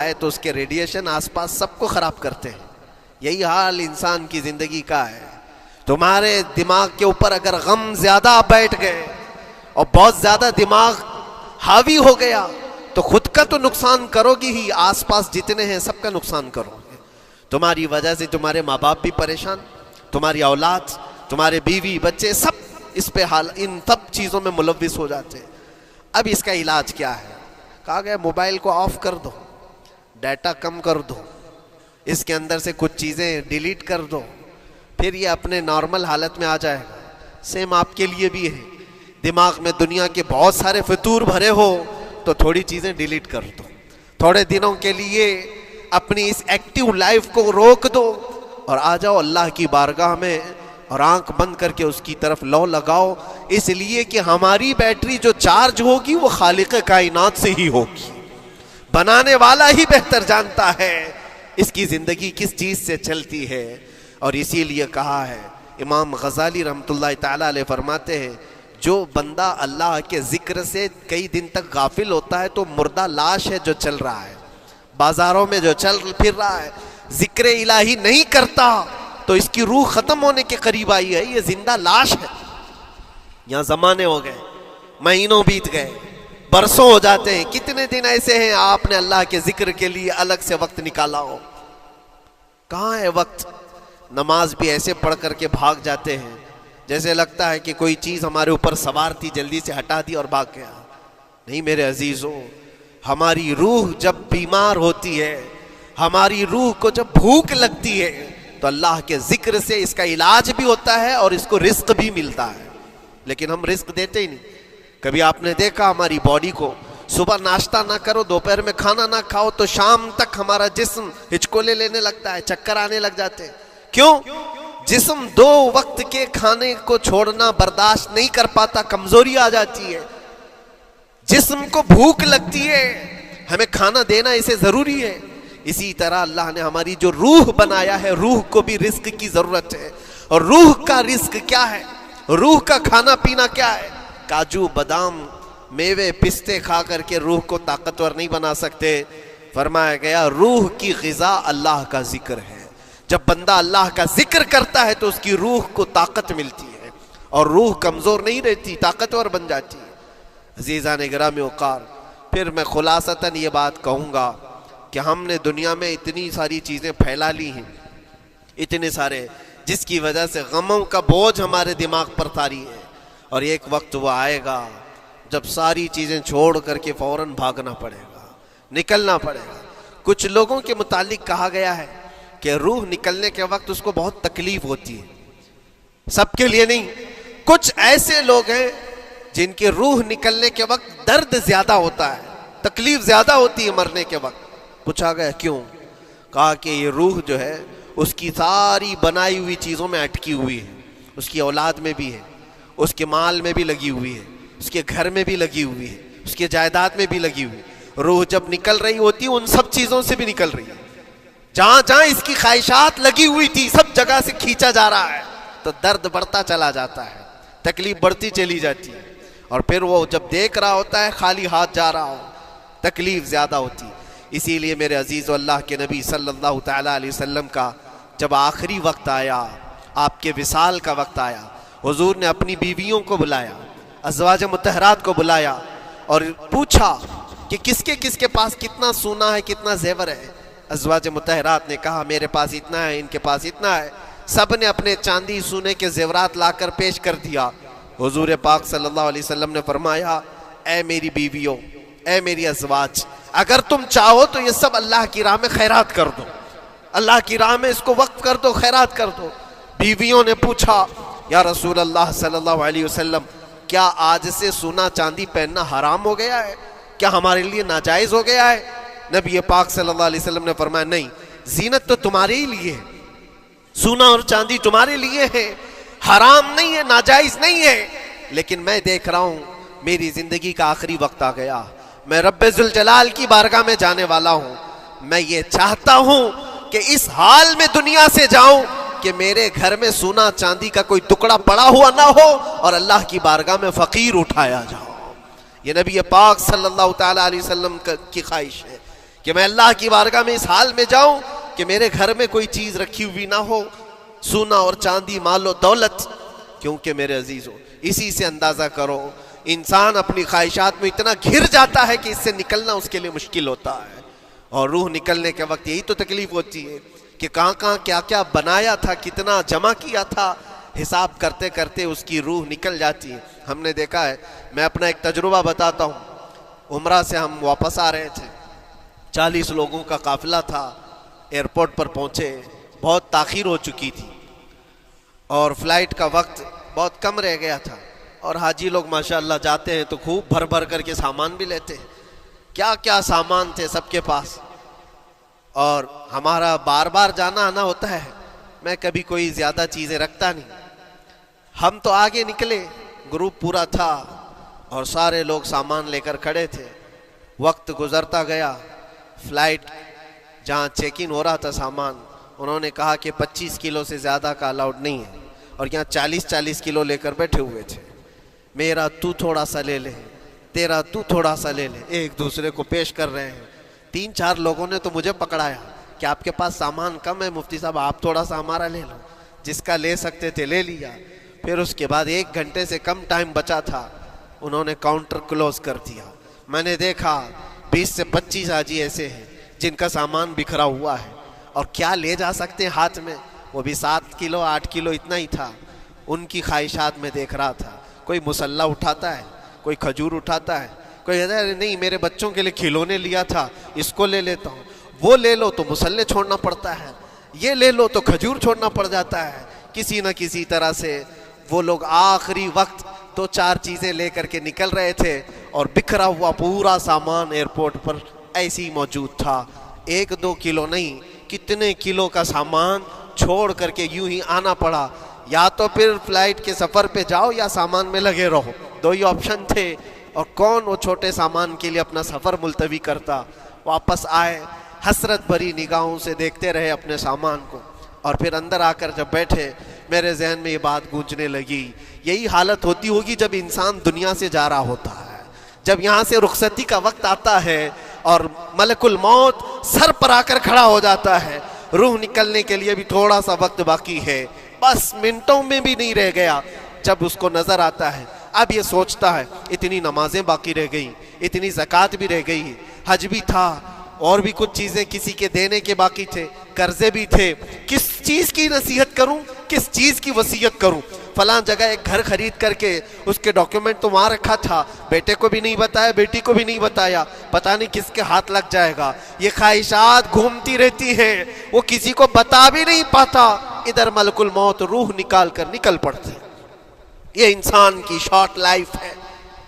ہے تو اس کے ریڈیشن آس پاس سب کو خراب کرتے ہیں. یہی حال انسان کی زندگی کا ہے. تمہارے دماغ کے اوپر اگر غم زیادہ بیٹھ گئے اور بہت زیادہ دماغ حاوی ہو گیا تو خود کا تو نقصان کرو گی ہی، آس پاس جتنے ہیں سب کا نقصان کرو گے. تمہاری وجہ سے تمہارے ماں باپ بھی پریشان، تمہاری اولاد، تمہارے بیوی بچے سب اس پہ حال ان سب چیزوں میں ملوث ہو جاتے ہیں. اب اس کا علاج کیا ہے؟ کہا گیا موبائل کو آف کر دو، ڈیٹا کم کر دو، اس کے اندر سے کچھ چیزیں ڈیلیٹ کر دو، پھر یہ اپنے نارمل حالت میں آ جائے گا. سیم آپ کے لیے بھی ہے. دماغ میں دنیا کے بہت سارے فطور بھرے ہو تو تھوڑی چیزیں ڈیلیٹ کر دو، تھوڑے دنوں کے لیے اپنی اس ایکٹیو لائف کو روک دو اور آ جاؤ اللہ کی بارگاہ میں اور آنکھ بند کر کے اس کی طرف لو لگاؤ. اس لیے کہ ہماری بیٹری جو چارج ہوگی وہ خالق کائنات سے ہی ہوگی. بنانے والا ہی بہتر جانتا ہے اس کی زندگی کس چیز سے چلتی ہے. اور اسی لیے کہا ہے، امام غزالی رحمۃ اللہ تعالی علیہ فرماتے ہیں، جو بندہ اللہ کے ذکر سے کئی دن تک غافل ہوتا ہے تو مردہ لاش ہے جو چل رہا ہے، بازاروں میں جو چل پھر رہا ہے، ذکر الہی نہیں کرتا تو اس کی روح ختم ہونے کے قریب آئی ہے. یہ زندہ لاش ہے. یہاں زمانے ہو گئے، مہینوں بیت گئے، برسوں ہو جاتے ہیں. کتنے دن ایسے ہیں آپ نے اللہ کے ذکر کے لیے الگ سے وقت نکالا ہو؟ کہاں ہے وقت؟ نماز بھی ایسے پڑھ کر کے بھاگ جاتے ہیں جیسے لگتا ہے کہ کوئی چیز ہمارے اوپر سوار تھی، جلدی سے ہٹا دی اور بھاگ گیا. نہیں میرے عزیزوں، ہماری روح جب بیمار ہوتی ہے، ہماری روح کو جب بھوک لگتی ہے تو اللہ کے ذکر سے اس کا علاج بھی ہوتا ہے اور اس کو رزق بھی ملتا ہے. لیکن ہم رزق دیتے ہی نہیں. کبھی آپ نے دیکھا ہماری باڈی کو، صبح ناشتہ نہ کرو، دوپہر میں کھانا نہ کھاؤ تو شام تک ہمارا جسم ہچکولے لینے لگتا ہے، چکر آنے لگ جاتے ہیں. کیوں؟ جسم 2 وقت کے کھانے کو چھوڑنا برداشت نہیں کر پاتا، کمزوری آ جاتی ہے. جسم کو بھوک لگتی ہے، ہمیں کھانا دینا اسے ضروری ہے. اسی طرح اللہ نے ہماری جو روح بنایا ہے، روح کو بھی رزق کی ضرورت ہے. اور روح کا رزق کیا ہے؟ روح کا کھانا پینا کیا ہے؟ کاجو بادام میوے پستے کھا کر کے روح کو طاقتور نہیں بنا سکتے. فرمایا گیا روح کی غذا اللہ کا ذکر ہے. جب بندہ اللہ کا ذکر کرتا ہے تو اس کی روح کو طاقت ملتی ہے اور روح کمزور نہیں رہتی، طاقتور بن جاتی ہے. عزیزان گرامی وقار، پھر میں خلاصتاً یہ بات کہوں گا کہ ہم نے دنیا میں اتنی ساری چیزیں پھیلا لی ہیں، اتنے سارے، جس کی وجہ سے غموں کا بوجھ ہمارے دماغ پر طاری ہے. اور ایک وقت وہ آئے گا جب ساری چیزیں چھوڑ کر کے فوراً بھاگنا پڑے گا، نکلنا پڑے گا. کچھ لوگوں کے متعلق کہا گیا ہے کہ روح نکلنے کے وقت اس کو بہت تکلیف ہوتی ہے. سب کے لیے نہیں. کچھ ایسے لوگ ہیں جن کی روح نکلنے کے وقت درد زیادہ ہوتا ہے، تکلیف زیادہ ہوتی ہے مرنے کے وقت. پوچھا گیا کیوں؟ کہا کہ یہ روح جو ہے اس کی ساری بنائی ہوئی چیزوں میں اٹکی ہوئی ہے. اس کی اولاد میں بھی ہے، اس کے مال میں بھی لگی ہوئی ہے، اس کے گھر میں بھی لگی ہوئی ہے، اس کے جائیداد میں بھی لگی ہوئی ہے. روح جب نکل رہی ہوتی ہے ان سب چیزوں سے بھی نکل رہی ہے. جہاں جہاں اس کی خواہشات لگی ہوئی تھی سب جگہ سے کھینچا جا رہا ہے تو درد بڑھتا چلا جاتا ہے، تکلیف بڑھتی چلی جاتی ہے. اور پھر وہ جب دیکھ رہا ہوتا ہے خالی ہاتھ جا رہا ہو، تکلیف زیادہ ہوتی. اسی لیے میرے عزیز و اللہ کے نبی صلی اللہ تعالیٰ علیہ وسلم کا جب آخری وقت آیا، آپ کے وصال کا وقت آیا، حضور نے اپنی بیویوں کو بلایا، ازواج مطہرات کو بلایا اور پوچھا کہ کس کے پاس کتنا سونا ہے، کتنا زیور ہے. ازواج مطہرات نے کہا میرے پاس اتنا ہے، ان کے پاس اتنا ہے. سب نے اپنے چاندی سونے کے زیورات لا کر پیش کر دیا. حضور پاک صلی اللہ علیہ وسلم نے فرمایا اے میری بیویوں، اے میری ازواج، اگر تم چاہو تو یہ سب اللہ کی راہ میں خیرات کر دو، اللہ کی راہ میں اس کو وقف کر دو، خیرات کر دو. بیویوں نے پوچھا یا رسول اللہ صلی اللہ علیہ وسلم، کیا آج سے سونا چاندی پہننا حرام ہو گیا ہے؟ کیا ہمارے لیے ناجائز ہو گیا ہے؟ نبی پاک صلی اللہ علیہ وسلم نے فرمایا نہیں، زینت تو تمہارے ہی لیے ہے، سونا اور چاندی تمہارے لیے ہے، حرام نہیں ہے، ناجائز نہیں ہے. لیکن میں دیکھ رہا ہوں میری زندگی کا آخری وقت آ گیا، میں رب ذوالجلال کی بارگاہ میں جانے والا ہوں. میں یہ چاہتا ہوں کہ اس حال میں دنیا سے جاؤں کہ میرے گھر میں سونا چاندی کا کوئی ٹکڑا پڑا ہوا نہ ہو اور اللہ کی بارگاہ میں فقیر اٹھایا جاؤ. یہ نبی پاک صلی اللہ تعالیٰ علیہ وسلم کی خواہش ہے کہ میں اللہ کی بارگاہ میں اس حال میں جاؤں کہ میرے گھر میں کوئی چیز رکھی ہوئی نہ ہو، سونا اور چاندی، مال و دولت. کیونکہ میرے عزیزوں اسی سے اندازہ کرو انسان اپنی خواہشات میں اتنا گھر جاتا ہے کہ اس سے نکلنا اس کے لیے مشکل ہوتا ہے. اور روح نکلنے کے وقت یہی تو تکلیف ہوتی ہے کہ کہاں کہاں کیا کیا بنایا تھا، کتنا جمع کیا تھا، حساب کرتے کرتے اس کی روح نکل جاتی ہے. ہم نے دیکھا ہے، میں اپنا ایک تجربہ بتاتا ہوں. عمرہ سے ہم واپس آ رہے تھے، 40 لوگوں کا قافلہ تھا. ایئرپورٹ پر پہنچے، بہت تاخیر ہو چکی تھی اور فلائٹ کا وقت بہت کم رہ گیا تھا. اور حاجی لوگ ماشاءاللہ جاتے ہیں تو خوب بھر بھر کر کے سامان بھی لیتے ہیں. کیا کیا سامان تھے سب کے پاس. اور ہمارا بار بار جانا آنا ہوتا ہے، میں کبھی کوئی زیادہ چیزیں رکھتا نہیں. ہم تو آگے نکلے، گروپ پورا تھا اور سارے لوگ سامان لے کر کھڑے تھے. وقت گزرتا گیا، فلائٹ جہاں چیک ان ہو رہا تھا سامان، انہوں نے کہا کہ 25 کلو سے زیادہ کا الاؤڈ نہیں ہے. اور یہاں 40 کلو لے کر بیٹھے ہوئے تھے. میرا تو تھوڑا سا لے لے، تیرا تو تھوڑا سا لے لے، ایک دوسرے کو پیش کر رہے ہیں. 3-4 لوگوں نے تو مجھے پکڑایا کہ آپ کے پاس سامان کم ہے مفتی صاحب، آپ تھوڑا سا ہمارا لے لو. جس کا لے سکتے تھے لے لیا. پھر اس کے بعد 1 گھنٹے سے کم ٹائم بچا تھا، انہوں نے کاؤنٹر کلوز کر دیا. میں نے دیکھا 20 سے 25 حاجی ایسے ہیں جن کا سامان بکھرا ہوا ہے اور کیا لے جا سکتے ہیں ہاتھ میں، وہ بھی 7 کلو 8 کلو اتنا ہی تھا. ان کی خواہشات میں دیکھ رہا تھا. کوئی مسلح اٹھاتا ہے، کوئی کھجور اٹھاتا ہے، کوئی کہتا ہے نہیں میرے بچوں کے لیے کھلونے لیا تھا اس کو لے لیتا ہوں. وہ لے لو تو مسلح چھوڑنا پڑتا ہے، یہ لے لو تو کھجور چھوڑنا پڑ جاتا ہے. کسی نہ کسی طرح سے وہ لوگ آخری وقت 2-4 چیزیں لے کر کے نکل رہے تھے اور بکھرا ہوا پورا سامان ایئرپورٹ پر ایسے ہی موجود تھا. 1-2 کلو نہیں، کتنے کلو کا سامان چھوڑ کر کے یوں ہی آنا پڑا. یا تو پھر فلائٹ کے سفر پہ جاؤ یا سامان میں لگے رہو، 2 ہی آپشن تھے. اور کون وہ چھوٹے سامان کے لیے اپنا سفر ملتوی کرتا. واپس آئے، حسرت بھری نگاہوں سے دیکھتے رہے اپنے سامان کو. اور پھر اندر آ کر جب بیٹھے میرے ذہن میں یہ بات گونجنے لگی، یہی حالت ہوتی ہوگی جب انسان دنیا سے جا رہا ہوتا ہے، جب یہاں سے رخصتی کا وقت آتا ہے اور ملک الموت سر پر آ کر کھڑا ہو جاتا ہے. روح نکلنے کے لیے بھی تھوڑا سا وقت باقی ہے، بس منٹوں میں بھی نہیں رہ گیا. جب اس کو نظر آتا ہے، اب یہ سوچتا ہے اتنی نمازیں باقی رہ گئی، اتنی زکوٰۃ بھی رہ گئی، حج بھی تھا، اور بھی کچھ چیزیں کسی کے دینے کے باقی تھے، قرضے بھی تھے. کس چیز کی نصیحت کروں، کس چیز کی وصیت کروں. فلاں جگہ ایک گھر خرید کر کے اس کے ڈاکیومنٹ تو وہاں رکھا تھا، بیٹے کو بھی نہیں بتایا، بیٹی کو بھی نہیں بتایا، پتہ نہیں کس کے ہاتھ لگ جائے گا. یہ خواہشات گھومتی رہتی ہیں، وہ کسی کو بتا بھی نہیں پاتا. ادھر ملک الموت روح نکال کر نکل پڑتے. یہ انسان کی شارٹ لائف ہے،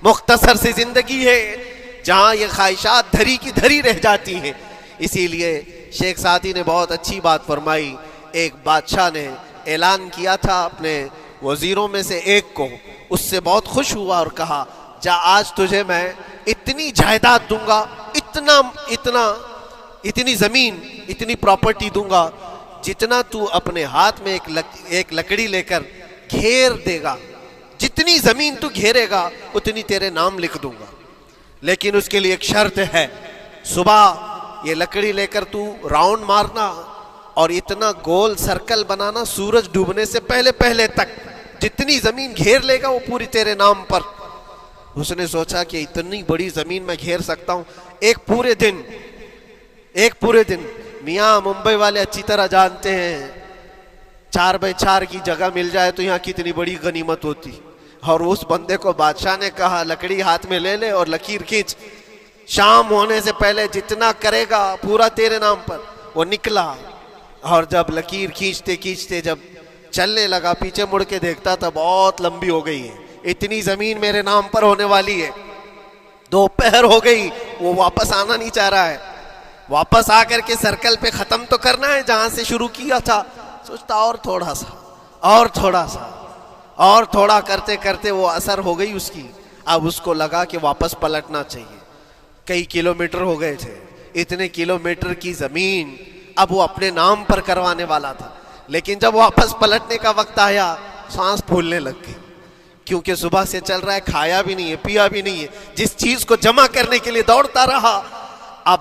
مختصر سی زندگی ہے جہاں یہ خواہشات دھری کی دھری رہ جاتی ہیں. اسی لیے شیخ سعدی نے بہت اچھی بات فرمائی. ایک بادشاہ نے اعلان کیا تھا اپنے وزیروں میں سے ایک کو، اس سے بہت خوش ہوا اور کہا جا آج تجھے میں اتنی جائیداد دوں گا، اتنی زمین، اتنی پراپرٹی دوں گا جتنا تو اپنے ہاتھ میں ایک لکڑی لے کر گھیر دے گا، جتنی زمین تو گھیرے گا اتنی تیرے نام لکھ دوں گا. لیکن اس کے لیے ایک شرط ہے، صبح یہ لکڑی لے کر تو راؤنڈ مارنا اور اتنا گول سرکل بنانا سورج ڈوبنے سے پہلے تک، جتنی زمین گھیر لے گا وہ پوری تیرے نام پر. اس نے سوچا کہ اتنی بڑی زمین میں گھیر سکتا ہوں ایک پورے دن. میاں ممبئی والے اچھی طرح جانتے ہیں 4x4 کی جگہ مل جائے تو یہاں کتنی بڑی غنیمت ہوتی. اور اس بندے کو بادشاہ نے کہا لکڑی ہاتھ میں لے لے اور لکیر کھینچ، شام ہونے سے پہلے جتنا کرے گا پورا تیرے نام پر. وہ نکلا اور جب لکیر کھینچتے جب چلنے لگا، پیچھے مڑ کے دیکھتا تھا بہت لمبی ہو گئی ہے، اتنی زمین میرے نام پر ہونے والی ہے. 2 پہر ہو گئی، وہ واپس آنا نہیں چاہ رہا ہے. واپس آ کر کے سرکل پہ ختم تو کرنا ہے جہاں سے شروع کیا تھا. سوچتا اور تھوڑا کرتے کرتے وہ اثر ہو گئی اس کی. اب اس کو لگا کہ واپس پلٹنا چاہیے. کئی کلومیٹر ہو گئے تھے، اتنے کلومیٹر کی زمین اب وہ اپنے نام پر کروانے والا تھا. لیکن جب واپس پلٹنے کا وقت آیا سانس پھولنے لگ گئی، کیونکہ صبح سے چل رہا ہے، کھایا بھی نہیں ہے، پیا بھی نہیں ہے، جس چیز کو جمع کرنے کے لیے دوڑتا رہا اب